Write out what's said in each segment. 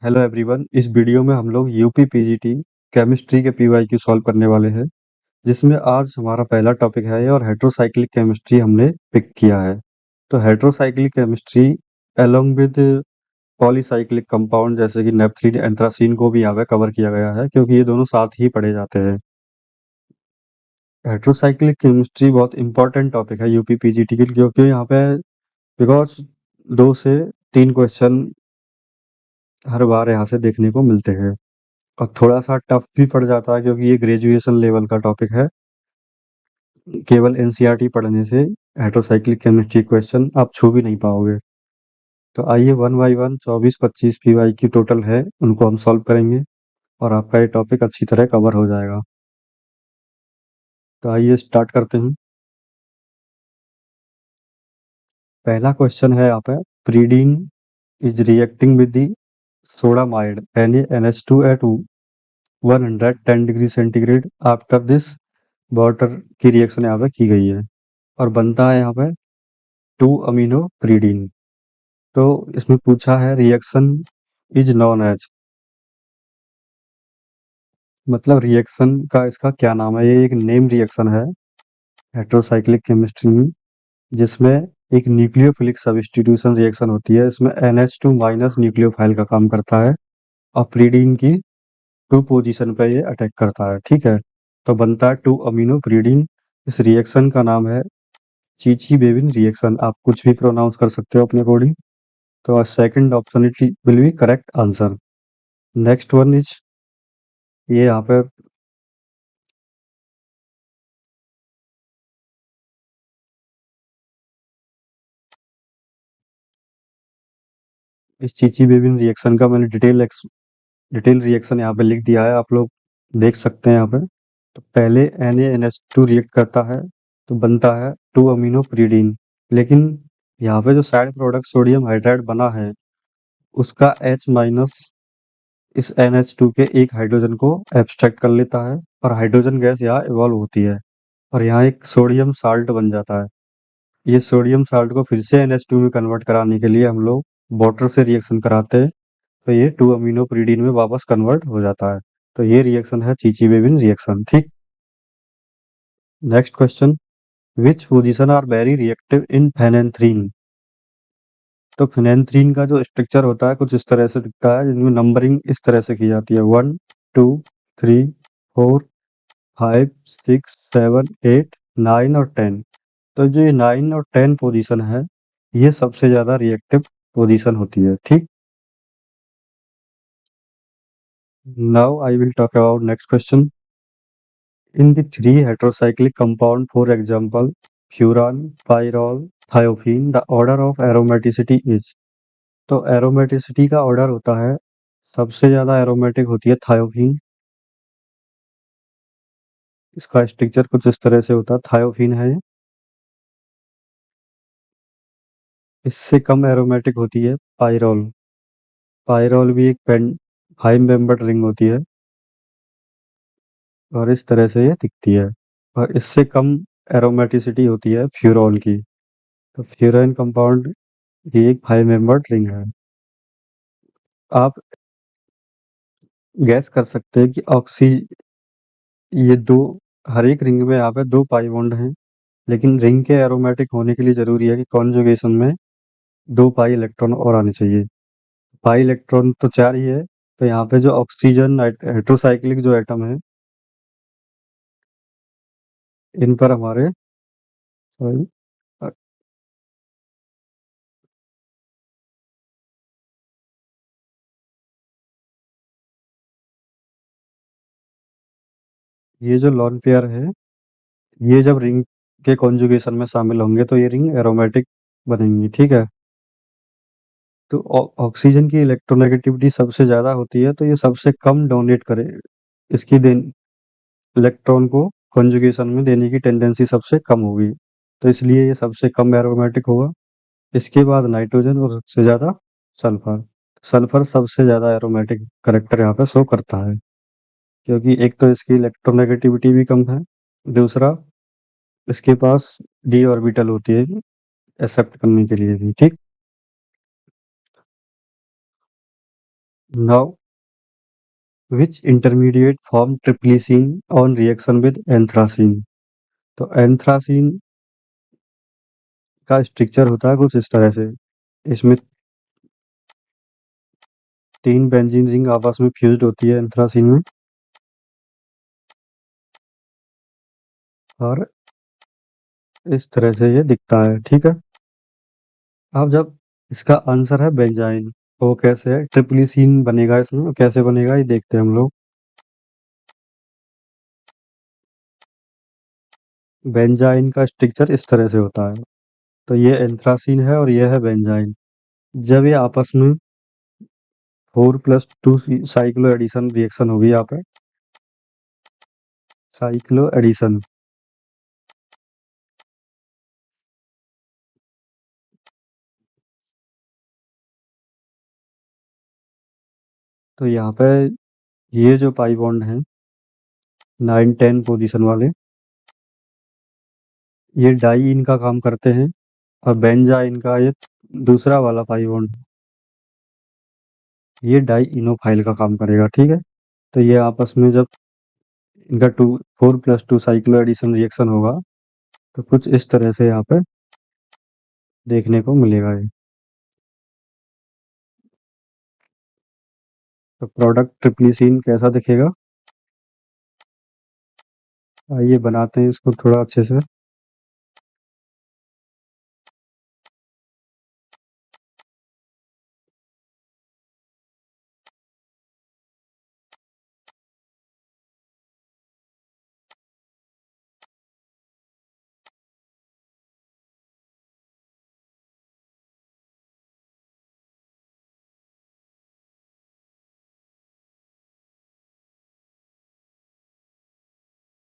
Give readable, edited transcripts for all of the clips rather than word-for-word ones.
Hello everyone. इस video में हम लोग यूपी पीजीटी केमिस्ट्री के पीवाईक्यू सॉल्व करने वाले हैं, जिसमें आज हमारा पहला टॉपिक है और हेट्रोसाइक्लिक केमिस्ट्री हमने पिक किया है। तो heterocyclic chemistry along with polycyclic compound जैसे कि नेपथलीन एंथ्रासीन को भी यहाँ पे कवर किया गया है, क्योंकि ये दोनों साथ ही पढ़े जाते हैं। हेट्रोसाइक्लिक केमिस्ट्री बहुत इंपॉर्टेंट टॉपिक है यूपी पीजीटी के लिए, क्योंकि यहाँ पे बिकॉज 2 से 3 क्वेश्चन हर बार यहाँ से देखने को मिलते हैं और थोड़ा सा टफ भी पड़ जाता है, क्योंकि ये ग्रेजुएशन लेवल का टॉपिक है। केवल एनसीईआरटी पढ़ने से हेट्रोसाइक्लिक केमिस्ट्री क्वेश्चन आप छू भी नहीं पाओगे। तो आइए वन बाई वन 24-25 पीवाई की टोटल है, उनको हम सॉल्व करेंगे और आपका ये टॉपिक अच्छी तरह कवर हो जाएगा। तो आइए स्टार्ट करते हैं। पहला क्वेश्चन है यहाँ पे, pyridine is reacting with the sodamide NaNH2 at 110 degree centigrade after this water की रिएक्शन यहाँ पे की गई है और बनता है यहाँ पे 2-अमीनो प्रीडीन। तो इसमें पूछा है रिएक्शन इज नॉन एज, मतलब रिएक्शन का इसका क्या नाम है। ये एक नेम रिएक्शन है हेट्रोसाइक्लिक केमिस्ट्री में, जिसमें एक न्यूक्लियोफिलिक सब्स्टिट्यूशन रिएक्शन होती है। इसमें NH2 माइनस न्यूक्लियोफाइल का काम करता है और प्रीडीन की 2 पोजीशन पे ये अटैक करता है। ठीक है, तो बनता है 2-अमीनो प्रीडीन। इस रिएक्शन का नाम है चीची बेबिन रिएक्शन। आप कुछ भी प्रोनाउंस कर सकते हो अपने अकॉर्डिंग। तो second option it will be correct answer. Next one is, ये यहाँ पे इस चीची बेबिन रिएक्शन का मैंने डिटेल रिएक्शन यहाँ पे लिख दिया है, आप लोग देख सकते हैं यहाँ पे। तो पहले NaNH2 रिएक्ट करता है तो बनता है 2-अमीनो प्रीडीन, लेकिन यहाँ पे जो साइड प्रोडक्ट सोडियम हाइड्राइड बना है उसका H माइनस इस NH2 के एक हाइड्रोजन को एब्स्ट्रैक्ट कर लेता है और हाइड्रोजन गैस यहाँ इवॉल्व होती है और यहाँ एक सोडियम साल्ट बन जाता है। ये सोडियम साल्ट को फिर से NH2 में कन्वर्ट कराने के लिए हम लोग वाटर से रिएक्शन कराते हैं, तो ये 2-अमीनो प्रीडीन में वापस कन्वर्ट हो जाता है। तो ये रिएक्शन है चीची बेबिन रिएक्शन। ठीक, next question, which position are very reactive in phenanthrene. तो फेनेंथ्रीन का जो स्ट्रक्चर होता है कुछ इस तरह से दिखता है, जिनमें नंबरिंग इस तरह से की जाती है 1 2 3 4 5 6 7 8 9 और 10। तो जो ये 9 और 10 पोजीशन है, ये सबसे ज्यादा रिएक्टिव पोजीशन होती है। ठीक, now I will talk about next question. In the three heterocyclic compound, for example, furan, pyrrole, thiophene, the order of aromaticity is। तो एरोमेटिसिटी का ऑर्डर होता है, सबसे ज्यादा एरोमेटिक होती है थायोफीन। इसका स्ट्रक्चर कुछ इस तरह से होता है, थायोफीन है ये। इससे कम एरोमेटिक होती है पाइरोल। पाइरोल भी एक पेन 5 मेंबर्ड रिंग होती है और इस तरह से ये दिखती है। और इससे कम एरोमेटिसिटी होती है फ्यूरॉल की। तो फ्यूरान कंपाउंड ही एक 5 मेंबर्ड रिंग है। आप गैस कर सकते हैं कि ऑक्सी, ये दो, हर एक रिंग में यहाँ पे 2 पाई बॉन्ड हैं, लेकिन रिंग के एरोमेटिक होने के लिए जरूरी है कि कॉन्जुगेशन में 2 पाई इलेक्ट्रॉन और आने चाहिए। पाई इलेक्ट्रॉन तो 4 ही है, तो यहाँ पे जो ऑक्सीजन हेट्रोसाइक्लिक जो एटम है, इन पर हमारे sorry, अ, ये जो लॉन पेयर है, ये जब रिंग के कॉन्जुगेशन में शामिल होंगे तो ये रिंग एरोमेटिक बनेंगी। ठीक है, तो ऑक्सीजन की इलेक्ट्रोनेगेटिविटी सबसे ज्यादा होती है, तो ये सबसे कम डोनेट करे, इसकी इलेक्ट्रॉन को कॉन्जुगेशन में देने की टेंडेंसी सबसे कम होगी, तो इसलिए ये सबसे कम एरोमेटिक होगा। इसके बाद नाइट्रोजन और सबसे ज़्यादा सल्फर। सल्फर सबसे ज़्यादा एरोमेटिक करेक्टर यहाँ पे शो करता है, क्योंकि एक तो इसकी इलेक्ट्रोनेगेटिविटी भी कम है, दूसरा इसके पास डी ऑर्बिटल होती है एक्सेप्ट करने के लिए भी। ठीक, now which intermediate form triptycene on reaction with anthracene. तो एंथ्रासीन का स्ट्रक्चर होता है कुछ इस तरह से। इसमें 3 बेंजीन रिंग आपस में फ्यूज्ड होती है एंथ्रासीन में, और इस तरह से ये दिखता है, ठीक है। अब जब इसका आंसर है बेंजाइन, वो कैसे है, ट्रिप्लीसीन बनेगा इसमें, कैसे बनेगा ये देखते हैं हम लोग। बेंजाइन का स्ट्रक्चर इस तरह से होता है। तो ये एंथ्रासीन है और ये है बेंजाइन। जब ये आपस में 4+2 साइक्लो एडिशन रिएक्शन होगी यहाँ पे, साइक्लो एडिशन, तो यहाँ पे ये जो पाई बॉन्ड हैं 9-10 पोजीशन वाले, ये डाई इनका काम करते हैं, और बेंजाइन का ये दूसरा वाला पाई बॉन्ड, ये डाई इनोफाइल का काम करेगा, ठीक है। तो ये आपस में जब इनका 4+2 साइक्लो एडिशन रिएक्शन होगा, तो कुछ इस तरह से यहाँ पे देखने को मिलेगा ये। तो प्रोडक्ट ट्रिप्लीसीन कैसा दिखेगा, आइए बनाते हैं इसको थोड़ा अच्छे से।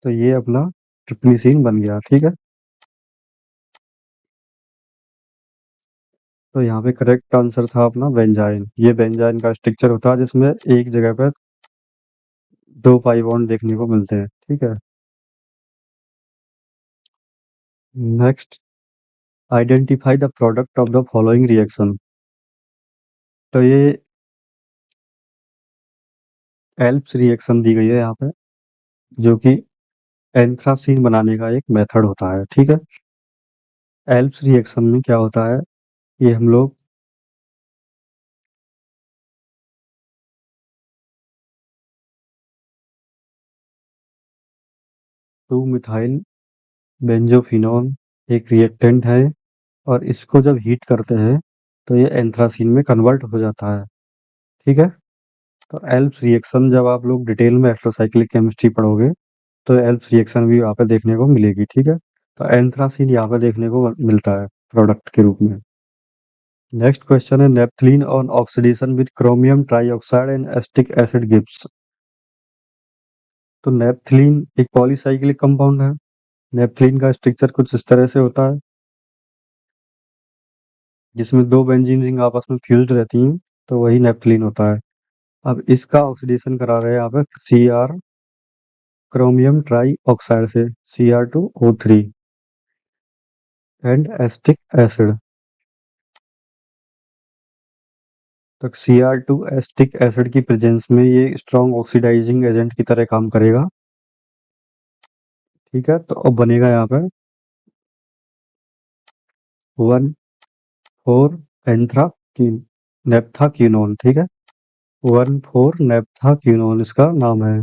तो ये अपना ट्रिप्लीसीन बन गया, ठीक है। तो यहाँ पे करेक्ट आंसर था अपना बेंजाइन। ये बेंजाइन का स्ट्रक्चर होता है जिसमें एक जगह पर 2 पाई बॉन्ड देखने को मिलते हैं, ठीक है। Next, identify the product of the following reaction. तो ये एल्प्स रिएक्शन दी गई है यहाँ पे, जो कि एंथ्रासीन बनाने का एक मेथड होता है, ठीक है। एल्प्स रिएक्शन में क्या होता है, ये हम लोग 2 मिथाइल बेंजोफिनॉल एक रिएक्टेंट है, और इसको जब हीट करते हैं तो ये एंथ्रासीन में कन्वर्ट हो जाता है, ठीक है। तो एल्प्स रिएक्शन जब आप लोग डिटेल में इलेक्ट्रोसाइक्लिक केमिस्ट्री पढ़ोगे, तो एल्प्स रिएक्शन भी यहाँ पे देखने को मिलेगी, ठीक है। तो एंथ्रासीन यहाँ पे देखने को मिलता है प्रोडक्ट के रूप में। नेक्स्ट क्वेश्चन है, naphthalene on oxidation with chromium trioxide and acetic acid gives. तो नेपथलीन एक पॉलीसाइक्लिक कंपाउंड है। नेपथलीन का स्ट्रक्चर कुछ इस तरह से होता है, जिसमें 2 बेंजीन रिंग आपस में फ्यूज्ड रहती हैं, तो वही नेपथलीन होता है। अब इसका ऑक्सीडेशन करा रहे हैं यहाँ पे Cr, क्रोमियम ट्राई ऑक्साइड से, Cr2O3 एंड एसिटिक एसिड। तो Cr2 एसिटिक एसिड की प्रेजेंस में ये स्ट्रॉन्ग ऑक्सीडाइजिंग एजेंट की तरह काम करेगा, ठीक है। तो अब बनेगा यहाँ पे 1,4 नेप्थाक्विनोन, ठीक है। 1,4 नेप्थाक्विनोन इसका नाम है।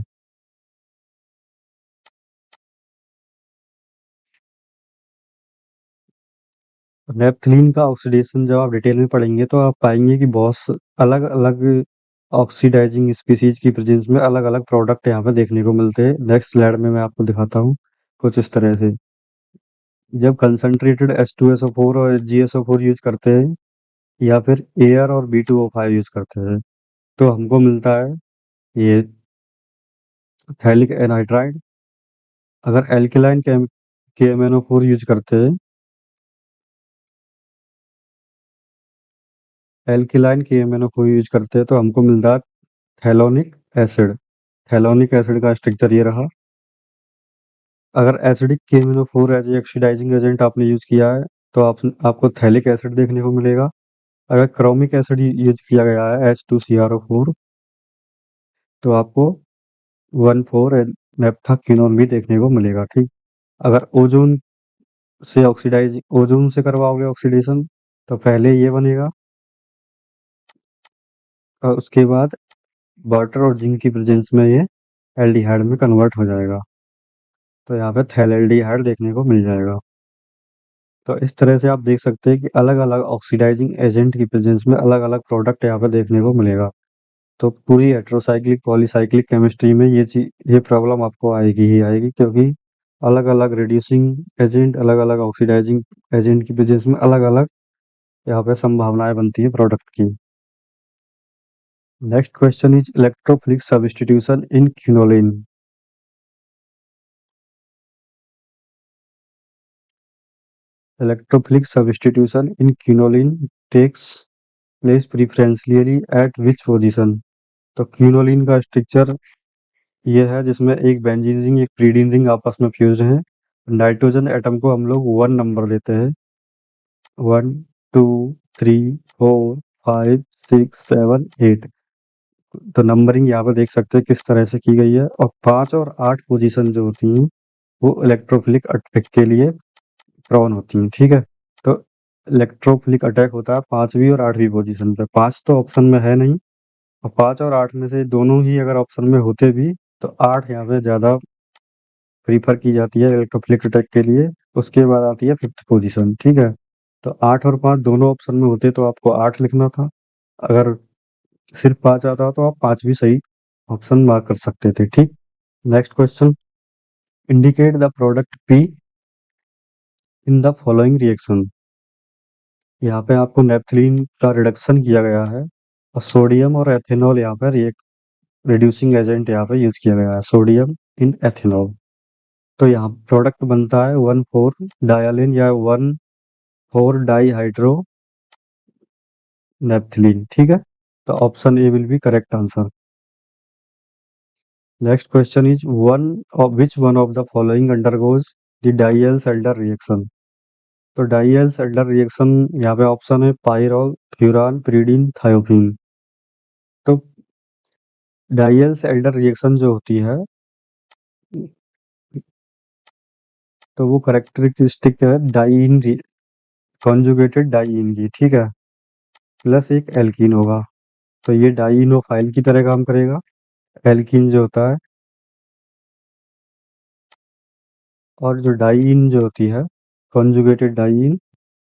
नेपथलीन का ऑक्सीडेशन जब आप डिटेल में पढ़ेंगे तो आप पाएंगे कि बहुत अलग अलग ऑक्सीडाइजिंग स्पीसीज की प्रेजेंस में अलग अलग प्रोडक्ट यहाँ पे देखने को मिलते हैं। नेक्स्ट स्लाइड में मैं आपको दिखाता हूँ कुछ इस तरह से। जब कंसंट्रेटेड H2SO4 और GSO4 यूज करते हैं, या फिर एयर और B2O5 यूज करते हैं, तो हमको मिलता है ये थैलिक एनहाइड्राइड। अगर एल्केलाइन KMnO4 यूज करते हैं, एल्केलाइन KMnO4 यूज करते हैं, तो हमको मिलता है थैलोनिक एसिड। थैलोनिक एसिड का स्ट्रक्चर ये रहा। अगर acidic KMnO4 as oxidising agent आपने यूज किया है, तो आपको थैलिक एसिड देखने को मिलेगा। अगर क्रोमिक एसिड यूज किया गया है H2CrO4 तो आपको 1,4 नेप्थाक्विनोन भी देखने को मिलेगा। ठीक, अगर ओजोन से करवाओगे ऑक्सीडेशन तो पहले ये बनेगा और उसके बाद वाटर और जिंक की प्रेजेंस में ये एल्डिहाइड में कन्वर्ट हो जाएगा, तो यहाँ पे थैलेल्डिहाइड देखने को मिल जाएगा। तो इस तरह से आप देख सकते हैं कि अलग अलग ऑक्सीडाइजिंग एजेंट की प्रेजेंस में अलग अलग प्रोडक्ट यहाँ पे देखने को मिलेगा। तो पूरी हेट्रोसाइक्लिक पॉलीसाइक्लिक केमिस्ट्री में ये प्रॉब्लम आपको आएगी ही आएगी, क्योंकि अलग अलग रिड्यूसिंग एजेंट अलग अलग ऑक्सीडाइजिंग एजेंट की प्रेजेंस में अलग अलग यहाँ पे संभावनाएं बनती है प्रोडक्ट की। Next question is electrophilic substitution in quinoline. Electrophilic substitution in quinoline takes place preferentially at which position? तो क्विनोलिन का स्ट्रक्चर ये है जिसमें एक बेंजीन रिंग एक प्रीडीन रिंग आपस में फ्यूज है। नाइट्रोजन एटम को हम लोग 1 नंबर देते हैं, 1 2 3 4 5 6 7 8। तो नंबरिंग यहाँ पे देख सकते हैं किस तरह से की गई है, और 5 और 8 पोजीशन जो होती हैं वो इलेक्ट्रोफिलिक अटैक के लिए प्रॉन होती हैं। ठीक है, तो इलेक्ट्रोफिलिक अटैक होता है 5वीं और 8वीं पोजीशन पे। 5 तो ऑप्शन में है नहीं, और 5 और 8 में से दोनों ही अगर ऑप्शन में होते भी तो 8 यहाँ पे ज़्यादा प्रीफर की जाती है इलेक्ट्रोफिलिक अटैक के लिए। उसके बाद आती है 5th पोजीशन। ठीक है, तो 8 और 5 दोनों ऑप्शन में होते तो आपको 8 लिखना था, अगर सिर्फ 5 आता तो आप 5 भी सही ऑप्शन मार्क कर सकते थे। ठीक, next question, indicate the product P in the following reaction. यहाँ पे आपको नेपथलीन का रिडक्शन किया गया है और सोडियम और एथेनॉल यहाँ पर रिड्यूसिंग एजेंट यहाँ पे यूज किया गया है, सोडियम इन एथेनॉल। तो यहाँ प्रोडक्ट बनता है 1,4 डायलिन या 1,4 डाईहाइड्रो नेपथलीन। ठीक है, तो option A will be correct answer. Next question is which one of the following undergoes the Diels Alder reaction. तो डाइएल-सेल्डर रिएक्शन यहाँ पे ऑप्शन है पाइरॉल, फ्यूरान, pyridine, थायोफीन। तो डाइएल-सेल्डर रिएक्शन जो होती है तो वो करेक्टरिस्टिक है डाइईन कॉन्जुगेटेड डाइईन की। ठीक है, प्लस एक एल्कीन होगा, तो ये डाइईनोफाइल की तरह काम करेगा। एल्कीन जो होता है, और जो डाइईन जो होती है कॉन्जुगेटेड डाइईन,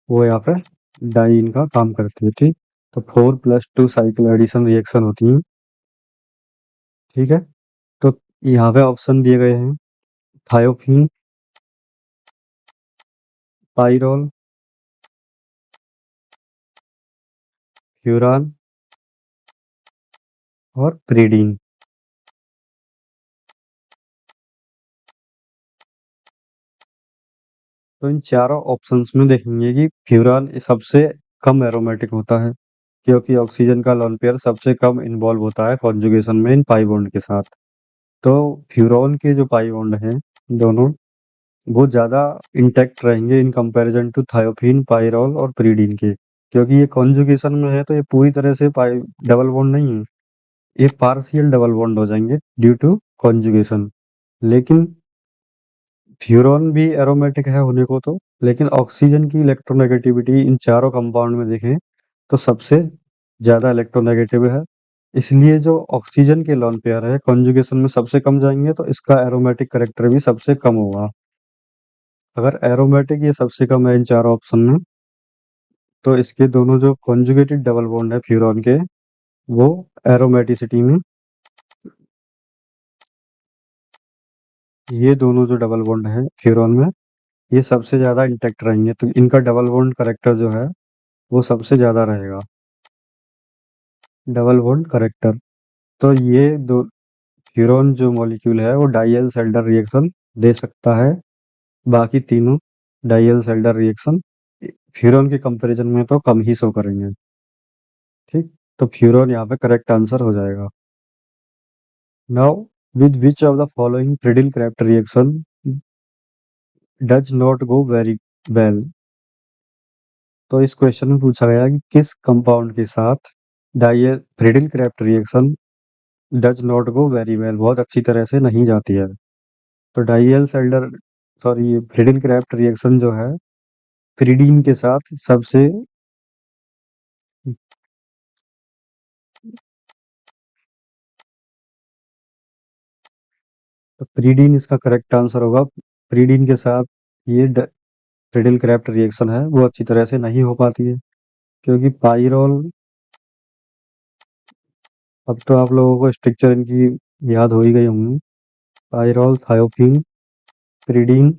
वो यहाँ पे डाइईन का काम करती है। ठीक, तो 4+2 साइकिल एडिशन रिएक्शन होती है। ठीक है, तो यहाँ पे ऑप्शन दिए गए हैं थायोफीन, पाइरॉल, फ्यूरान और प्रीडीन। तो इन चारों ऑप्शंस में देखेंगे कि फ्यूरान सबसे कम एरोमेटिक होता है, क्योंकि ऑक्सीजन का लोन पेयर सबसे कम इन्वॉल्व होता है कॉन्जुगेशन में इन पाई बॉन्ड के साथ। तो फ्यूरॉन के जो पाई बॉन्ड हैं दोनों, वो ज़्यादा इंटैक्ट रहेंगे इन कंपैरिजन टू थायोफीन, पाइरॉल और प्रीडीन के, क्योंकि ये कॉन्जुगेशन में है तो ये पूरी तरह से पाई डबल बॉन्ड नहीं है, ये पार्शियल डबल बॉन्ड हो जाएंगे ड्यू टू कॉन्जुगेशन। लेकिन फ्यूरॉन भी एरोमेटिक है होने को तो, लेकिन ऑक्सीजन की इलेक्ट्रोनेगेटिविटी इन चारों कंपाउंड में देखें तो सबसे ज़्यादा इलेक्ट्रोनेगेटिव है। इसलिए जो ऑक्सीजन के लोन पेयर है कॉन्जुगेशन में सबसे कम जाएंगे, तो इसका एरोमेटिक करेक्टर भी सबसे कम होगा। अगर एरोमेटिक ये सबसे कम है इन चारों ऑप्शन में, तो इसके दोनों जो कॉन्जुगेटेड डबल बॉन्ड है फ्यूरॉन के, वो एरोमेटिसिटी में, ये दोनों जो डबल बॉन्ड है फ्यूरॉन में, ये सबसे ज़्यादा इंटैक्ट रहेंगे, तो इनका डबल बॉन्ड करेक्टर जो है वो सबसे ज़्यादा रहेगा, डबल बॉन्ड करेक्टर। तो ये दो फ्यूरॉन जो मॉलिक्यूल है वो डाइयल सेल्डर रिएक्शन दे सकता है, बाकी तीनों डाइयल सेल्डर रिएक्शन फ्यूरॉन के कंपैरिजन में तो कम ही शो करेंगे। ठीक, तो फ्यूरॉन यहाँ पे करेक्ट आंसर हो जाएगा। Now with which of the following Friedel Crafts reaction does not go very well. तो इस क्वेश्चन में पूछा गया कि किस कंपाउंड के साथ डाई Friedel Crafts reaction does not go very well, बहुत अच्छी तरह से नहीं जाती है। तो Diels Alder sorry Friedel Crafts reaction जो है फ्रीडीन के साथ सबसे तो फ्रीडीन इसका करेक्ट आंसर होगा। फ्रीडीन के साथ ये फ्रीडिल क्राफ्ट रिएक्शन है वो अच्छी तरह से नहीं हो पाती है, क्योंकि पाइरोल, अब तो आप लोगों को स्ट्रक्चर इनकी याद हो ही गई होंगी। Pyrrole, thiophene, pyridine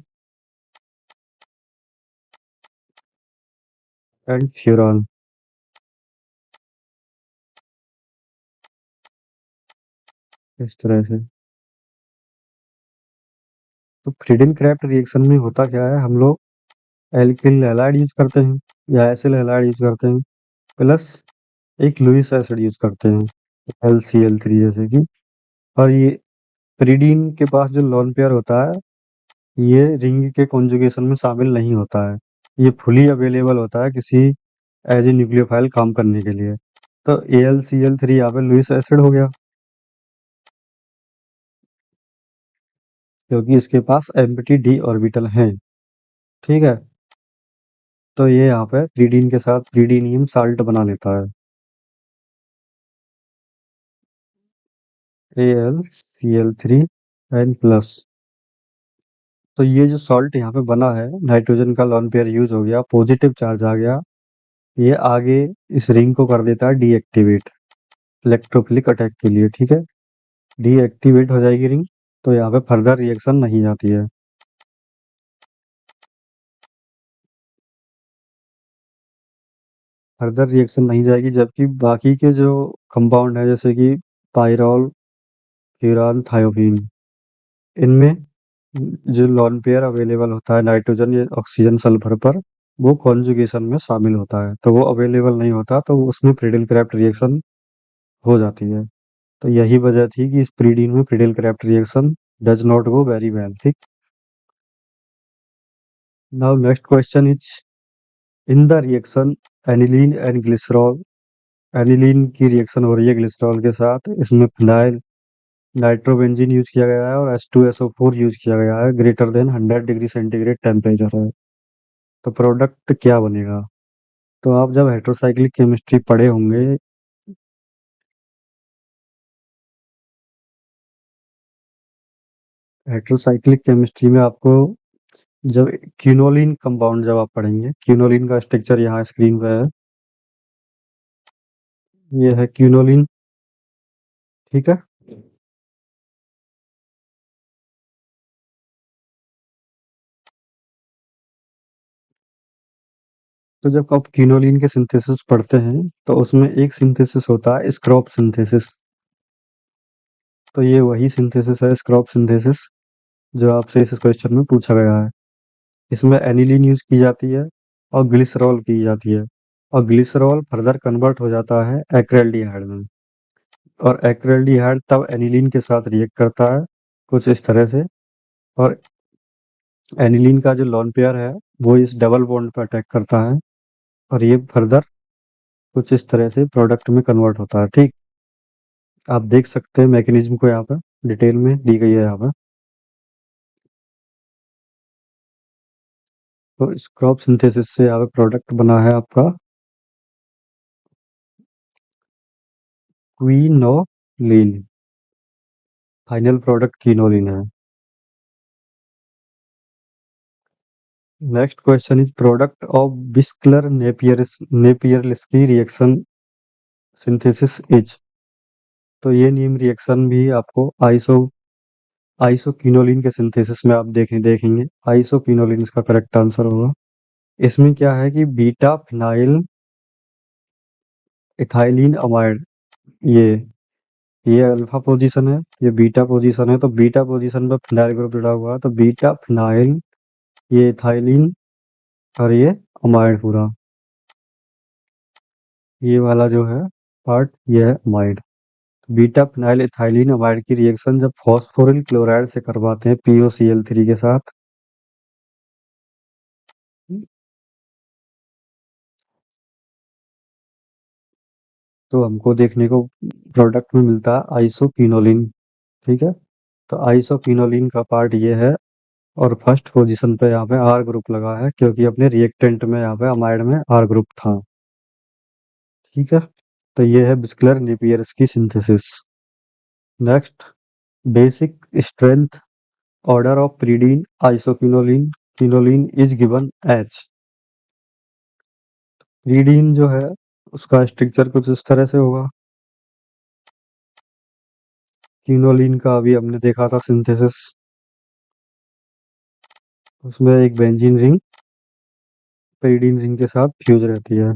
and furan. इस तरह से तो फ्रीडल क्राफ्ट रिएक्शन में होता क्या है, हम लोग एल्किल हैलाइड यूज करते हैं या एसिल हैलाइड यूज करते हैं, प्लस एक लुईस एसिड यूज करते हैं LCl3 जैसे कि। और ये pyridine के पास जो लोन पेयर होता है ये रिंग के कॉन्जुगेशन में शामिल नहीं होता है, ये फुली अवेलेबल होता है किसी एज ए न्यूक्लियोफाइल काम करने के लिए। तो AlCl3 यहाँ पे लुईस एसिड हो गया, क्योंकि इसके पास एम्प्टी d ऑर्बिटल हैं। ठीक है, तो ये यहाँ पे प्रीडीन के साथ प्रीडीनियम साल्ट बना लेता है AlCl3 एन प्लस। तो ये जो सॉल्ट यहाँ पे बना है, नाइट्रोजन का लॉन पेयर यूज हो गया, पॉजिटिव चार्ज आ गया, ये आगे इस रिंग को कर देता है डीएक्टिवेट इलेक्ट्रोफिलिक अटैक के लिए। ठीक है, डीएक्टिवेट हो जाएगी रिंग, तो यहाँ पे फर्दर रिएक्शन नहीं जाती है। फर्दर रिएक्शन नहीं जाएगी, जबकि बाकी के जो कंपाउंड है जैसे कि पाइरॉल, फ्यूरान, थायोफीन, इनमें जो लॉन पेयर अवेलेबल होता है नाइट्रोजन या ऑक्सीजन सल्फर पर, वो कॉन्जुगेशन में शामिल होता है, तो वो अवेलेबल नहीं होता, तो उसमें प्रीडिल क्राफ्ट रिएक्शन हो जाती है। तो यही वजह थी कि इस प्रीडीन में Friedel Crafts reaction does not go very well. ठीक, now next question is in the reaction aniline and glycerol, aniline की रिएक्शन हो रही है ग्लिसरॉल के साथ, इसमें फिनाइल नाइट्रोबेंजीन यूज किया गया है और H2SO4 यूज किया गया है, greater than 100 degree centigrade temperature है। तो प्रोडक्ट क्या बनेगा? तो आप जब हेट्रोसाइक्लिक केमिस्ट्री पढ़े होंगे, हेट्रोसाइक्लिक केमिस्ट्री में आपको जब क्यूनोलिन कंपाउंड जब आप पढ़ेंगे, क्यूनोलिन का स्ट्रक्चर यहाँ स्क्रीन पे है, ये है क्यूनोलिन। ठीक है, तो जब आप क्यूनोलिन के सिंथेसिस पढ़ते हैं तो उसमें एक सिंथेसिस होता है स्क्रॉप सिंथेसिस। तो ये वही सिंथेसिस है, स्क्रॉप सिंथेसिस, जो आपसे इस क्वेश्चन में पूछा गया है। इसमें एनिलीन यूज की जाती है और ग्लिसरॉल की जाती है, और ग्लिसरॉल फर्दर कन्वर्ट हो जाता है एक्रेल्डिहाइड में, और एक्रेल्डिहाइड तब एनिलीन के साथ रिएक्ट करता है कुछ इस तरह से, और एनिलीन का जो लोन पेयर है वो इस डबल बॉन्ड पर अटैक करता है, और ये फर्दर कुछ इस तरह से प्रोडक्ट में कन्वर्ट होता है। ठीक, आप देख सकते हैं मैकेनिज्म को, यहाँ पर डिटेल में दी गई है यहाँ पर। तो इस क्रॉप सिंथेसिस से यहाँ पे प्रोडक्ट बना है आपका क्विनोलिन, फाइनल प्रोडक्ट क्विनोलिन है। Next question is product of Bischler Napieralski reaction synthesis is. तो ये नीम रिएक्शन भी आपको आइसोक्विनोलिन के सिंथेसिस में आप देखेंगे आइसोक्विनोलिन इसका करेक्ट आंसर होगा। इसमें क्या है कि बीटा फिनाइल इथाइलिन अमाइड, ये ये अल्फा पोजीशन है, ये बीटा पोजीशन है, तो बीटा पोजीशन पर फिनाइल ग्रुप जुड़ा हुआ है, तो बीटा फिनाइल, ये इथाइलिन, और ये अमाइड पूरा, ये वाला जो है पार्ट ये है amide. Beta phenyl ethylene amide की रिएक्शन जब फॉस्फोरिल क्लोराइड से करवाते हैं POCl3 के साथ, तो हमको देखने को प्रोडक्ट में मिलता है आइसोक्विनोलिन, ठीक है। तो आइसोक्विनोलिन का पार्ट ये है, और फर्स्ट पोजीशन पे यहाँ पे आर ग्रुप लगा है क्योंकि अपने रिएक्टेंट में यहाँ पे अमाइड में आर ग्रुप था, ठीक है। तो ये है बिस्किलर नेपियर्स की synthesis. Next, basic strength order of pyridine isoquinoline quinoline is given as. Pyridine जो है उसका स्ट्रक्चर कुछ इस तरह से होगा। क्विनोलिन का अभी हमने देखा था सिंथेसिस, उसमें एक बेंजीन रिंग पेरिडीन रिंग के साथ फ्यूज रहती है।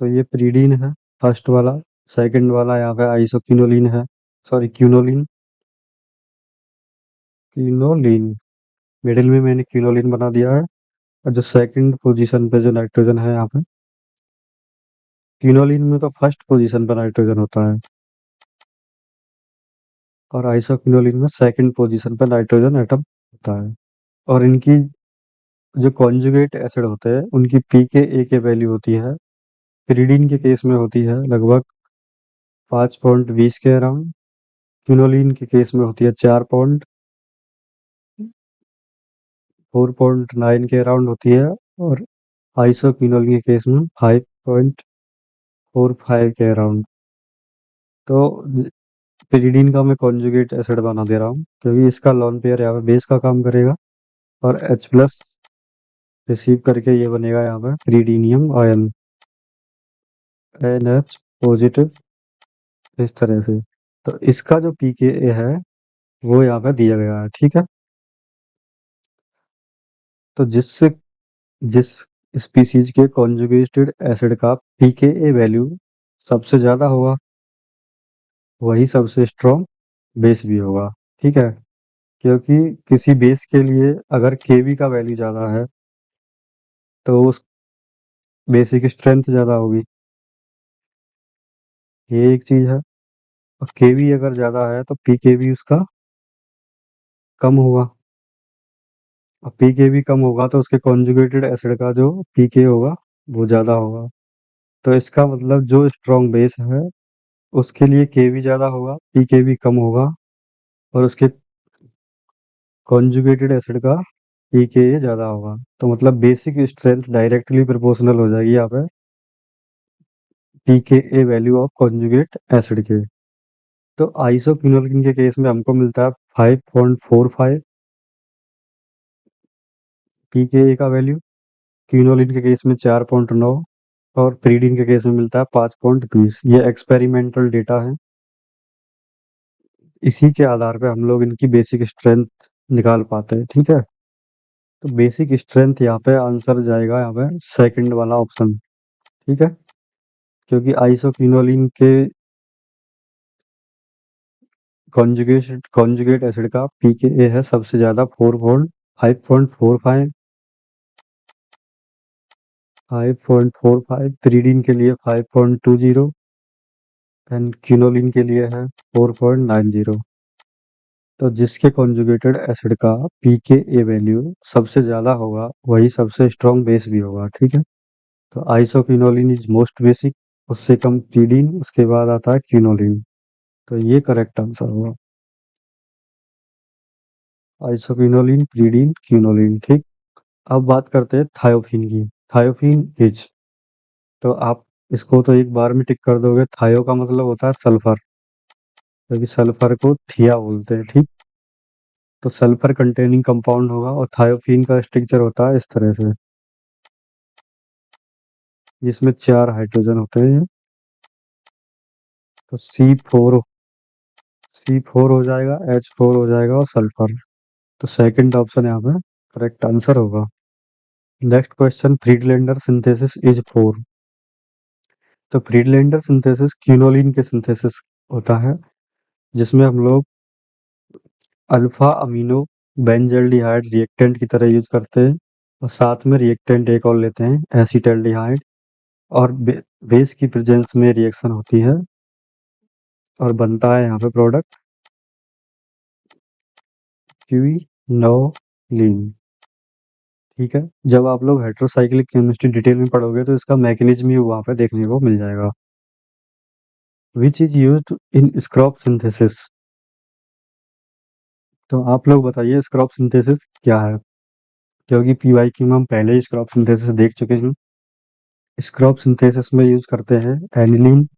तो ये प्रीडीन है फर्स्ट वाला। सेकंड वाला यहाँ पे आइसोक्विनोलिन है, सॉरी क्विनोलिन, क्विनोलिन। मिडिल में मैंने क्विनोलिन बना दिया है, और जो सेकंड पोजीशन पे जो नाइट्रोजन है यहाँ पे, क्विनोलिन में तो फर्स्ट पोजीशन पे नाइट्रोजन होता है, और आइसोक्विनोलिन में सेकंड पोजीशन पे नाइट्रोजन एटम होता है। और इनकी जो कॉन्जुगेट एसिड होते हैं उनकी pKa के वैल्यू होती है, pyridine के केस में होती है लगभग 5.20 के अराउंड, क्विनोलिन के केस में होती है 4.9 के अराउंड होती है, और आइसोक्विनोलिन के केस में 5.45 के अराउंड। तो pyridine का मैं कॉन्जुगेट एसिड बना दे रहा हूँ क्योंकि इसका लॉन पेयर यहाँ पे बेस का काम करेगा, और H प्लस रिसीव करके ये बनेगा यहाँ पे pyridinium आयन, NH पॉजिटिव, इस तरह से। तो इसका जो pKa है वो यहाँ पे दिया गया है, ठीक है। तो जिस स्पीसीज के कॉन्जुगेटेड एसिड का pKa वैल्यू सबसे ज्यादा होगा वही सबसे स्ट्रॉन्ग बेस भी होगा, ठीक है। क्योंकि किसी बेस के लिए अगर Kb का वैल्यू ज्यादा है तो उस बेसिक स्ट्रेंथ ज्यादा होगी, ये एक चीज है। और Kb अगर ज्यादा है तो pKb उसका कम होगा, और pKb कम होगा तो उसके कॉन्जुगेटेड एसिड का जो pK होगा वो ज्यादा होगा। तो इसका मतलब जो स्ट्रॉन्ग बेस है उसके लिए Kb ज़्यादा होगा, pKb कम होगा, और उसके कॉन्जुगेटेड एसिड का pKa ज़्यादा होगा। तो मतलब बेसिक स्ट्रेंथ डायरेक्टली प्रोपोर्शनल हो जाएगी यहाँ पे pKa value of conjugate acid के। तो आइसोक्विनोलिन के केस में हमको मिलता है 5.45 pKa का वैल्यू, क्विनोलिन के केस में 4.9, और प्रीडीन के केस में मिलता है 5.20। ये एक्सपेरिमेंटल डेटा है, इसी के आधार पे हम लोग इनकी बेसिक स्ट्रेंथ निकाल पाते हैं, ठीक है। तो बेसिक स्ट्रेंथ यहाँ पे आंसर जाएगा यहाँ पे सेकंड वाला ऑप्शन, ठीक है। क्योंकि आइसोक्विनोलिन के कॉन्जुगेट एसिड का pKa है सबसे ज्यादा 5.45, 5.45, pyridine के लिए 5.20, एंड क्विनोलिन के लिए है 4.90। तो जिसके कॉन्जुगेटेड एसिड का pKa वैल्यू सबसे ज्यादा होगा वही सबसे स्ट्रॉन्ग बेस भी होगा, ठीक है। तो आइसोक्विनोलिन इज मोस्ट बेसिक, उससे कम pyridine, उसके बाद आता है क्विनोलिन। तो ये करेक्ट आंसर होगा, आइसोक्विनोलिन, pyridine, क्विनोलिन, ठीक। अब बात करते हैं थायोफिन की। थायोफिन इज, तो आप इसको तो एक बार में टिक कर दोगे। थायो का मतलब होता है सल्फर, क्योंकि सल्फर को थिया बोलते हैं, ठीक। तो सल्फर कंटेनिंग कंपाउंड होगा, और थायोफिन का स्ट्रक्चर होता है इस तरह से, जिसमें 4 हाइड्रोजन होते हैं। तो C4 हो जाएगा, H4 हो जाएगा, और सल्फर। तो सेकंड ऑप्शन यहाँ पे करेक्ट आंसर होगा। Next question, Friedlander synthesis is 4। तो फ्रीडलैंडर सिंथेसिस क्विनोलिन के सिंथेसिस होता है, जिसमें हम लोग अल्फा अमीनो बेंजल्डिहाइड रिएक्टेंट की तरह यूज करते हैं, और साथ में रिएक्टेंट एक और लेते हैं एसिटाल्डिहाइड, और बेस की प्रेजेंस में रिएक्शन होती है और बनता है यहाँ पे प्रोडक्ट क्विनोलिन। ठीक है, जब आप लोग हेटेरोसाइक्लिक केमिस्ट्री डिटेल में पढ़ोगे तो इसका मैकेनिज्म ही वहाँ पे देखने को मिल जाएगा। Which is used in Skraup synthesis. तो आप लोग बताइए स्क्रॉप सिंथेसिस क्या है, क्योंकि पीवाईक्यू में हम पहले ही स्क्रॉप सिंथेसिस देख चुके हैं। स्क्रॉप सिंथेसिस में यूज करते हैं एनिलीन,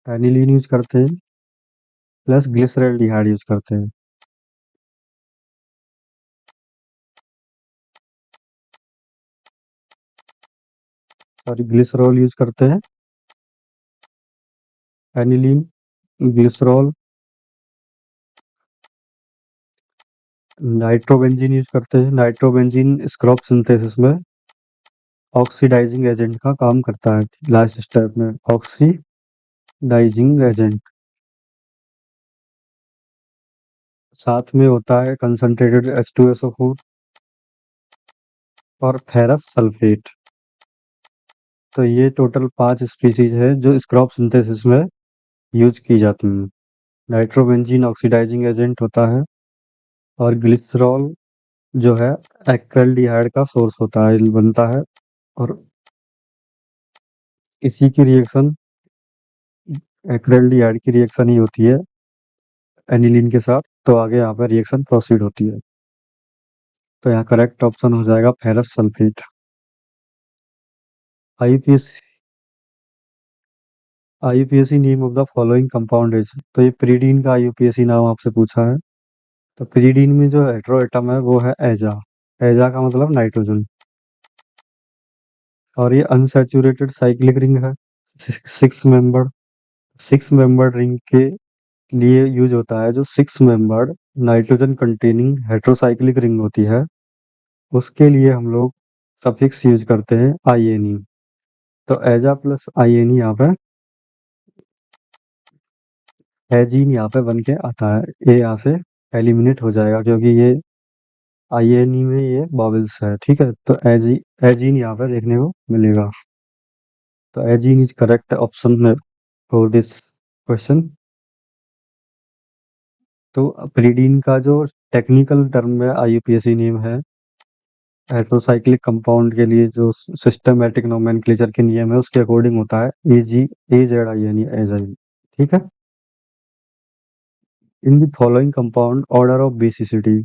एनिलीन यूज करते हैं प्लस ग्लिसरॉल्डिहाइड यूज करते हैं। और ग्लिसरॉल यूज करते हैं, एनिलीन, ग्लिसरॉल, नाइट्रोबेंजीन यूज करते हैं। नाइट्रोबेंजीन स्क्रॉप सिंथेसिस में ऑक्सीडाइजिंग एजेंट का काम करता है। लास्ट स्टेप में ऑक्सीडाइजिंग एजेंट, साथ में होता है कंसंट्रेटेड H2SO4 और फेरस सल्फेट। तो ये टोटल 5 स्पीसीज है जो स्क्रॉप सिंथेसिस में यूज की जाती हैं। नाइट्रोबेंजीन ऑक्सीडाइजिंग एजेंट होता है और ग्लिसरॉल जो है एक्रेल्डिहाइड का सोर्स होता है, बनता है। और इसी की रिएक्शन एक्रेल्डिहाइड की रिएक्शन ही होती है एनिलीन के साथ, तो आगे यहाँ पर रिएक्शन प्रोसीड होती है। तो यहाँ करेक्ट ऑप्शन हो जाएगा ferrous sulphate. IUPAC IUPAC name of the following compound is. तो ये प्रीडीन का आईयूपीएसी नाम आपसे पूछा है। तो प्रीडीन में जो हेटेरो एटम है वो है एजा। एजा का मतलब नाइट्रोजन। और ये अनसैचुरेटेड साइक्लिक रिंग है, six membered. Six membered ring के लिए यूज होता है जो six membered nitrogen containing heterocyclic ring होती है, उसके लिए हम लोग सफिक्स यूज करते हैं आईएनई। तो एजा प्लस आईएनई यहाँ पे एजीन यहाँ पे बन के आता है। ए यहाँ से एलिमिनेट हो जाएगा क्योंकि ये आईएनई में ये बॉबल्स है। ठीक है, तो एजीन यहाँ पे देखने को मिलेगा। तो एजीन इज करेक्ट ऑप्शन में फॉर दिस क्वेश्चन। तो प्रीडीन का जो टेक्निकल टर्म में आईयूपीएसी नेम है, हेटेरोसाइक्लिक कंपाउंड के लिए जो सिस्टमैटिक नोमेनक्लेचर के नियम है उसके अकॉर्डिंग होता है एजेड यानी एजाइन। ठीक है। In the following compound order of basicity.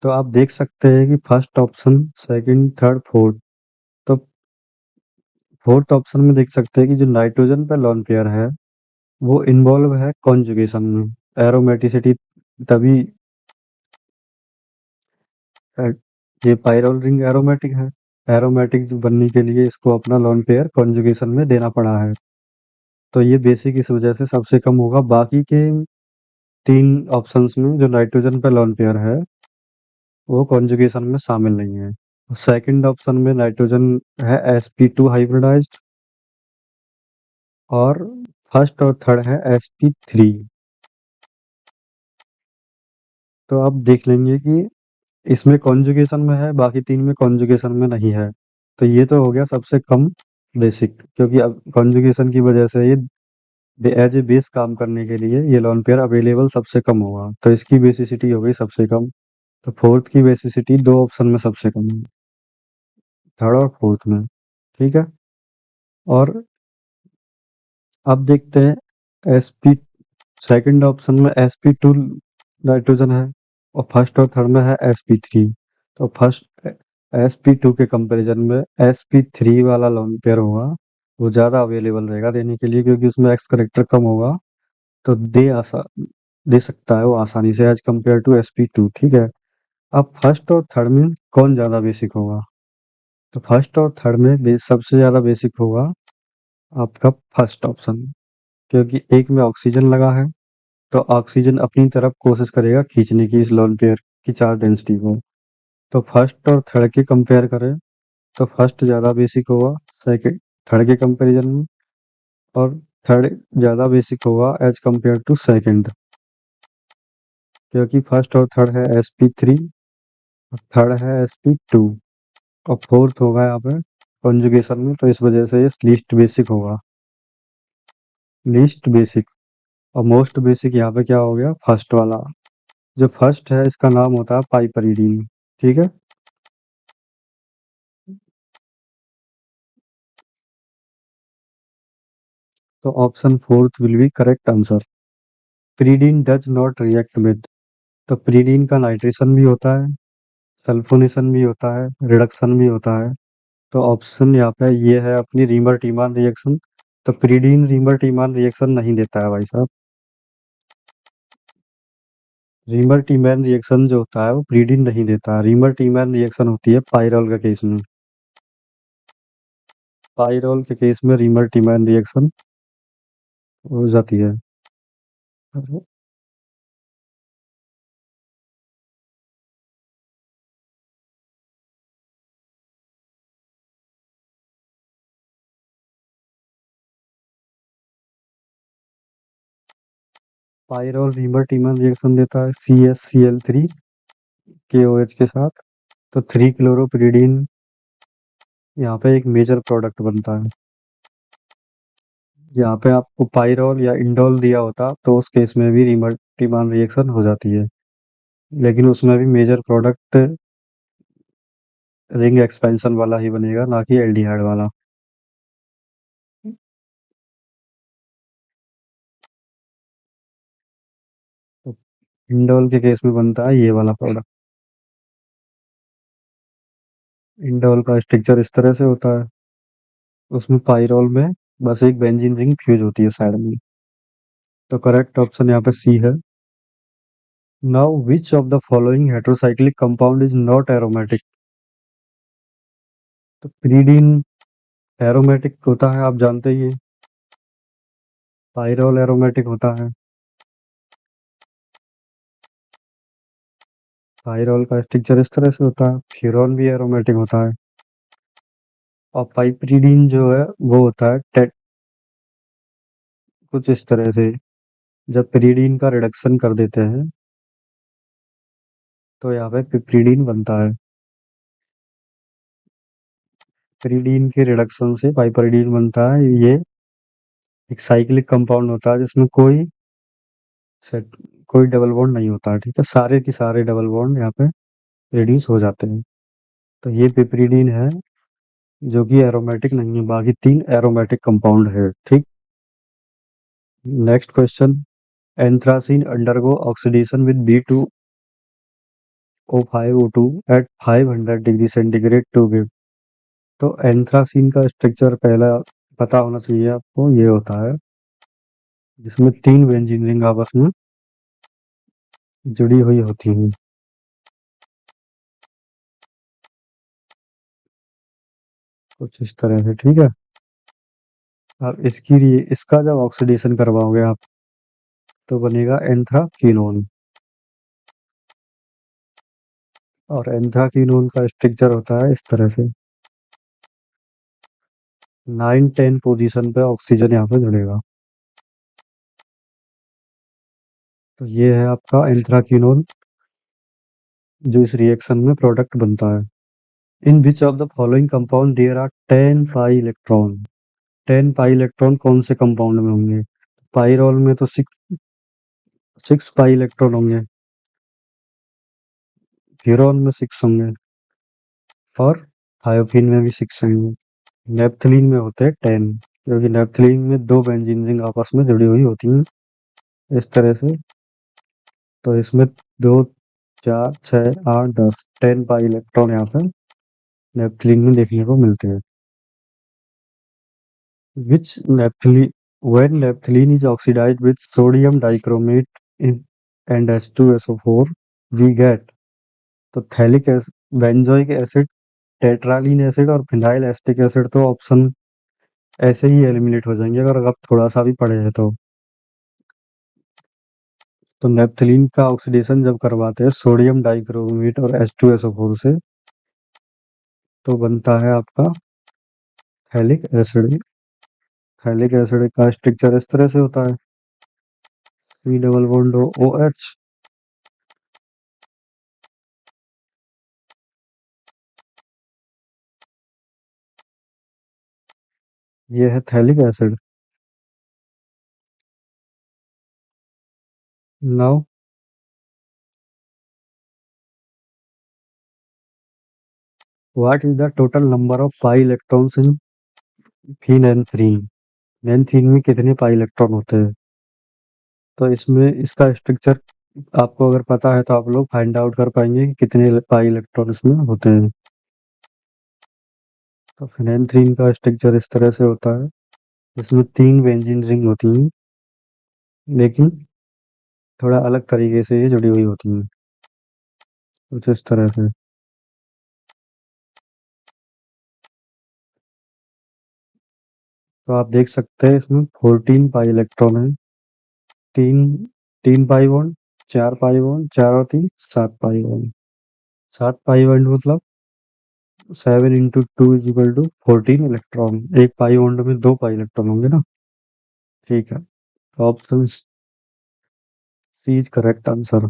तो आप देख सकते हैं कि first option, second, third, fourth. तो फोर्थ ऑप्शन में देख सकते हैं कि जो नाइट्रोजन पे लोन पेयर है वो इन्वॉल्व है कॉन्जुगेशन में। एरोमेटिसिटी तभी अ, ये पायरोल रिंग एरोमेटिक है। एरोमेटिक बनने के लिए इसको अपना लोन पेयर कॉन्जुगेशन में देना पड़ा है। तो ये बेसिक इस वजह से सबसे कम होगा। बाकी के 3 ऑप्शंस में जो नाइट्रोजन पे लोन पेयर है वो कॉन्जुगेशन में शामिल नहीं है। सेकंड ऑप्शन में नाइट्रोजन है sp2 हाइब्रिडाइज्ड और फर्स्ट और थर्ड है sp3। तो आप देख लेंगे कि इसमें कॉन्जुगेशन में है, बाकी 3 में कॉन्जुगेशन में नहीं है। तो ये तो हो गया सबसे कम बेसिक, क्योंकि अब कॉन्जुगेशन की वजह से ये एज ए बेस काम करने के लिए ये लोन पेयर अवेलेबल सबसे कम होगा, तो इसकी बेसिसिटी हो गई सबसे कम। तो फोर्थ की बेसिसिटी 2 ऑप्शन में सबसे कम है, थर्ड और फोर्थ में। ठीक है। और अब देखते हैं sp, सेकंड ऑप्शन में sp2 नाइट्रोजन है और फर्स्ट और थर्ड में है sp3। तो फर्स्ट sp2 के कंपैरिजन में sp3 वाला लोन पेयर होगा, वो ज़्यादा अवेलेबल रहेगा देने के लिए, क्योंकि उसमें एक्स करेक्टर कम होगा। तो दे सकता है वो आसानी से एज कम्पेयर टू sp2। ठीक है। अब फर्स्ट और थर्ड में कौन ज़्यादा बेसिक होगा। तो फर्स्ट और थर्ड में सबसे ज़्यादा बेसिक होगा आपका फर्स्ट ऑप्शन, क्योंकि एक में ऑक्सीजन लगा है तो ऑक्सीजन अपनी तरफ कोशिश करेगा खींचने की इस लोन पेयर की चार्ज डेंसिटी को। तो फर्स्ट और थर्ड के कंपेयर करें तो फर्स्ट ज़्यादा बेसिक होगा सेकंड थर्ड के कंपैरिजन में, और थर्ड ज़्यादा बेसिक होगा एज कम्पेयर टू सेकंड, क्योंकि फर्स्ट और थर्ड है sp3 और थर्ड है sp2। और फोर्थ होगा यहाँ पे कॉन्जुगेशन में, तो इस वजह से ये लीस्ट बेसिक होगा। Least basic. और मोस्ट बेसिक यहाँ पे क्या हो गया, फर्स्ट वाला। जो फर्स्ट है इसका नाम होता है पाइपरीडीन। ठीक है। तो option fourth will be correct answer. Pyridine does not react with. तो प्रीडीन का नाइट्रेशन भी होता है, सल्फोनेशन भी होता है, रिडक्शन भी होता है। तो ऑप्शन यहाँ पे ये है अपनी रीमर टीमान रिएक्शन। तो प्रीडीन रीमर टीमान रिएक्शन नहीं देता है भाई साहब। रीमर टीमैन रिएक्शन जो होता है वो प्रीडीन नहीं देता है। रीमर टीमैन रिएक्शन होती है पायरॉल के केस में। पायरॉल के केस में रीमर टीमैन रिएक्शन हो जाती है। पायरॉल रीमर टीमैन रिएक्शन देता है CaCl3 KOH के साथ। तो 3 क्लोरोपिरीडीन यहाँ पे एक मेजर प्रोडक्ट बनता है। यहाँ पे आपको पायरॉल या इंडोल दिया होता तो उस केस में भी रीमर टीमान रिएक्शन हो जाती है, लेकिन उसमें भी मेजर प्रोडक्ट रिंग एक्सपेंशन वाला ही बनेगा, ना कि एल्डिहाइड वाला। तो इंडोल के केस में बनता है ये वाला प्रोडक्ट। इंडोल का स्ट्रक्चर इस तरह से होता है। उसमें पायरोल में बस एक बेंजीन रिंग फ्यूज होती है साइड में। तो करेक्ट ऑप्शन यहाँ पे सी है। Now which of the following heterocyclic compound is not aromatic. तो प्रीडीन एरोमेटिक होता है, आप जानते ही हैं। पायरोल एरोमेटिक होता है। पायरोल का स्ट्रक्चर इस तरह से होता है। फ्यूरॉन भी एरोमेटिक होता है। और पाइपरीडीन जो है वो होता है कुछ इस तरह से। जब पिरीडीन का रिडक्शन कर देते हैं तो यहाँ पे पिप्रीडीन बनता है। पिरीडीन के रिडक्शन से पाइपरीडीन बनता है। ये एक साइक्लिक कंपाउंड होता है जिसमें सेट कोई डबल बॉन्ड नहीं होता है। ठीक है, सारे के सारे डबल बॉन्ड यहाँ पे रिड्यूस हो जाते हैं। तो ये पिपरीडीन है जो कि एरोमेटिक नहीं है, बाकी तीन एरोमेटिक कंपाउंड है। ठीक। Next question. Anthracene undergo oxidation with B2O5O2 at 500 degree centigrade to give. तो एंथ्रासीन का स्ट्रक्चर पहला पता होना चाहिए आपको। ये होता है जिसमें तीन बेंजीन रिंग आपस में जुड़ी हुई होती हैं, कुछ इस तरह से। ठीक है। अब इसका जब ऑक्सीडेशन करवाओगे आप तो बनेगा एंथ्राकीनोन। और एंथ्राकीनोन का स्ट्रक्चर होता है इस तरह से। 9-10 पोजीशन पे ऑक्सीजन यहाँ पे जुड़ेगा। तो ये है आपका एंथ्राकीनोन जो इस रिएक्शन में प्रोडक्ट बनता है। In which of the following compound there are 10 pi electron. 10 pi electron कौन से कंपाउंड में होंगे। पाइरोल में तो 6 पाई इलेक्ट्रॉन होंगे। फ्यूरॉन में 6 होंगे। और थायोफिन में भी 6 होंगे। नेपथलीन में होते हैं 10, क्योंकि नेपथलीन में दो बेंजीन रिंग आपस में जुड़ी हुई होती हैं इस तरह से। तो इसमें 2, 4, 6, 8, 10 10 पाई इलेक्ट्रॉन यहाँ पर नेपथलीन में देखने को मिलते हैं। विच नेपथलीन when naphthalene is oxidized with sodium dichromate in and H2SO4 we get। तो phthalic acid, benzoic acid, tetralin acid और फिनाइल एसिटिक एसिड तो ऑप्शन ऐसे ही एलिमिनेट हो जाएंगे अगर आप थोड़ा सा भी पढ़े हैं तो। तो नेपथलीन का ऑक्सीडेशन जब करवाते हैं सोडियम डाइक्रोमेट और H2SO4 से तो बनता है आपका थैलिक एसिड। थैलिक एसिड का स्ट्रक्चर इस तरह से होता है। C double bond OH। ये है phthalic acid. Now what is the total number of pi electrons in phenanthrene? नैंथ्रीन में कितने पाई इलेक्ट्रॉन होते हैं? तो इसमें इसका स्ट्रक्चर आपको अगर पता है तो आप लोग फाइंड आउट कर पाएंगे कि कितने पाई इलेक्ट्रॉन इसमें होते हैं। तो फिनैंथ्रीन का स्ट्रक्चर इस तरह से होता है। इसमें 3 बेंजीन रिंग होती हैं, लेकिन थोड़ा अलग तरीके से ये जुड़ी हुई होती हैं, कुछ इस तरह से। तो आप देख सकते हैं इसमें 14 पाई इलेक्ट्रॉन है। 3 3 पाई बॉन्ड, 4 पाई बॉन्ड, 4 और 3 7 पाई बॉन्ड। 7 पाई बॉन्ड मतलब 7 into 2 is equal to 14 electron. एक पाई बॉन्ड में 2 पाई इलेक्ट्रॉन होंगे ना। ठीक है, तो option C is correct answer.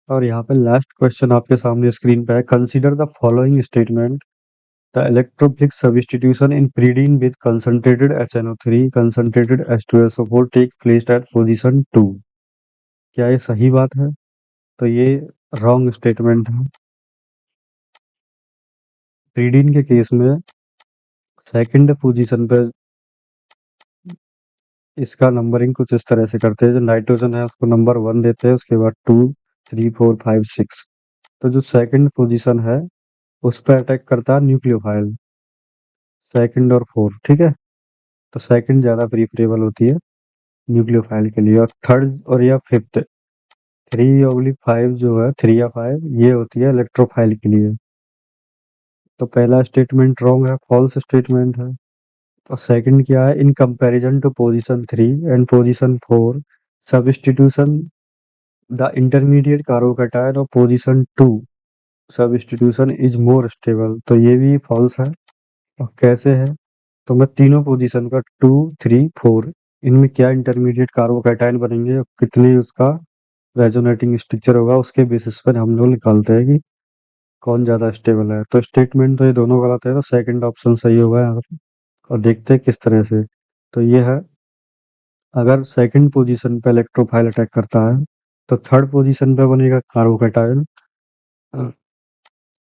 और यहाँ पे लास्ट क्वेश्चन आपके सामने स्क्रीन पे है। Consider the following statement. The electrophilic substitution in pyridine with concentrated HNO3 concentrated H2SO4 takes place at position 2। क्या ये सही बात है? तो ये रॉन्ग स्टेटमेंट है। pyridine के केस में सेकंड पोजीशन पे इसका नंबरिंग कुछ इस तरह से करते हैं। जो नाइट्रोजन है उसको नंबर 1 देते हैं, उसके बाद 2 3 4 5 6। तो जो सेकंड पोजीशन है उस पर अटैक करता है न्यूक्लियोफाइल, सेकंड और फोर्थ। ठीक है, तो सेकंड ज़्यादा प्रीफरेबल होती है न्यूक्लियोफाइल के लिए। और थर्ड और या फिफ्थ 3/5 जो है 3 या 5 ये होती है इलेक्ट्रोफाइल के लिए। तो पहला स्टेटमेंट रॉन्ग है, फॉल्स स्टेटमेंट है। और सेकंड क्या है? In comparison to position 3 and position 4 substitution the intermediate carbocation और position 2 substitution is more stable. तो ये भी फॉल्स है। और कैसे है? तो मैं तीनों पोजीशन का 2 3 4 इनमें क्या इंटरमीडिएट कार्बोकैटायन बनेंगे और कितने उसका रेजोनेटिंग स्ट्रक्चर होगा, उसके बेसिस पर हम लोग निकालते हैं कि कौन ज़्यादा स्टेबल है। तो स्टेटमेंट तो ये दोनों गलत है, तो सेकंड ऑप्शन सही होगा यहाँ पे। और देखते हैं किस तरह से। तो ये है, अगर सेकंड पोजीशन पे इलेक्ट्रोफाइल अटैक करता है तो थर्ड पोजीशन पे बनेगा कार्बोकैटायन।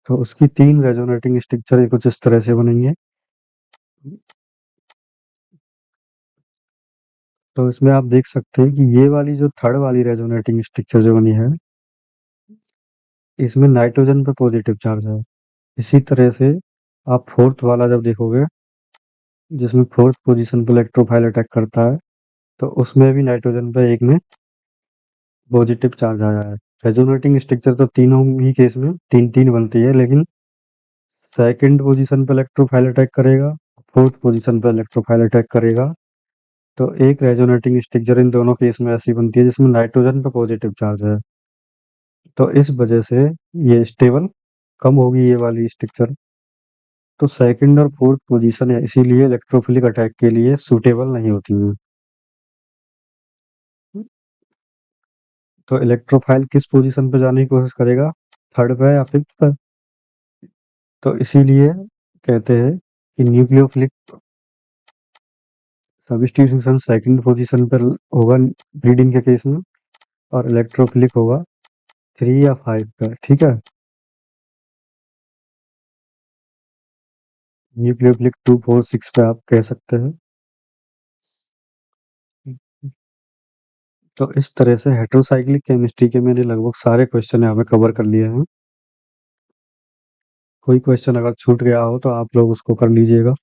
तो उसकी 3 रेजोनेटिंग स्ट्रक्चर कुछ इस तरह से बनेंगे। तो इसमें आप देख सकते हैं कि ये वाली जो थर्ड वाली रेजोनेटिंग स्ट्रक्चर जो बनी है, इसमें नाइट्रोजन पे पॉजिटिव चार्ज है। इसी तरह से आप फोर्थ वाला जब देखोगे, जिसमें फोर्थ पोजीशन पे इलेक्ट्रोफाइल अटैक करता है, तो उसमें भी नाइट्रोजन पे एक में पॉजिटिव चार्ज आया है। रेजोनेटिंग स्ट्रक्चर तो तीनों ही केस में 3-3 बनती है, लेकिन सेकंड पोजीशन पे इलेक्ट्रोफाइल अटैक करेगा, फोर्थ पोजीशन पे इलेक्ट्रोफाइल अटैक करेगा। तो एक रेजोनेटिंग स्ट्रक्चर इन दोनों केस में ऐसी बनती है जिसमें नाइट्रोजन पे पॉजिटिव चार्ज है। तो इस वजह से ये स्टेबल कम होगी ये वाली स्ट्रक्चर। तो सेकंड और फोर्थ पोजीशन है इसीलिए इलेक्ट्रोफिलिक अटैक के लिए सूटेबल नहीं होती है। तो इलेक्ट्रोफाइल किस पोजीशन पे जाने की कोशिश करेगा? थर्ड पे या फिफ्थ पे। तो इसीलिए कहते हैं कि न्यूक्लियोफिलिक सब्स्टिट्यूशन सेकंड पोजीशन पर होगा ब्रीडिंग के केस में, और इलेक्ट्रोफिलिक होगा 3 या 5 पे। ठीक है, न्यूक्लियोफिलिक 2 4 6 पे आप कह सकते हैं। तो इस तरह से हेटेरोसाइक्लिक केमिस्ट्री के मैंने लगभग सारे क्वेश्चन यहाँ पे कवर कर लिए हैं। कोई क्वेश्चन अगर छूट गया हो तो आप लोग उसको कर लीजिएगा।